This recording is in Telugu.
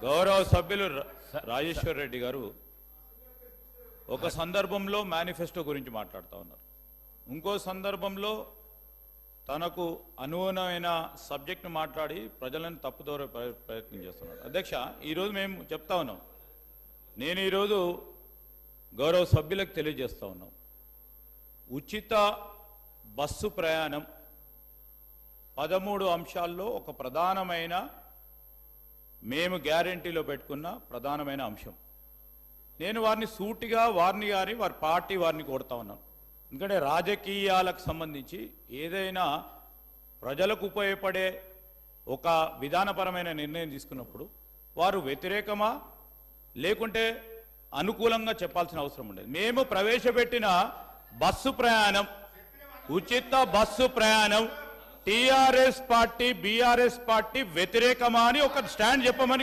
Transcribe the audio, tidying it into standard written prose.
గౌరవ సభ్యులు రాజేశ్వర్ రెడ్డి గారు ఒక సందర్భంలో మేనిఫెస్టో గురించి మాట్లాడుతూ ఉన్నారు, ఇంకో సందర్భంలో తనకు అనుగుణమైన సబ్జెక్ట్ను మాట్లాడి ప్రజలను తప్పుదోరే ప్రయత్నం చేస్తున్నాడు. అధ్యక్ష, ఈరోజు మేము చెప్తా ఉన్నాం, నేను ఈరోజు గౌరవ సభ్యులకు తెలియజేస్తూ ఉన్నాం, ఉచిత బస్సు ప్రయాణం 13 అంశాల్లో ఒక ప్రధానమైన మేము గ్యారంటీలో పెట్టుకున్న ప్రధానమైన అంశం. నేను వారిని సూటిగా వారిని వారి పార్టీ వారిని కోరుతా ఉన్నాను. ఎందుకంటే రాజకీయాలకు సంబంధించి ఏదైనా ప్రజలకు ఉపయోగపడే ఒక విధానపరమైన నిర్ణయం తీసుకున్నప్పుడు వారు వ్యతిరేకమా లేకుంటే అనుకూలంగా చెప్పాల్సిన అవసరం ఉండేది. మేము ప్రవేశపెట్టిన బస్సు ప్రయాణం, ఉచిత బస్సు ప్రయాణం టీఆర్ఎస్ పార్టీ బీఆర్ఎస్ పార్టీ వ్యతిరేకమా అని ఒక స్టాండ్ చెప్పమని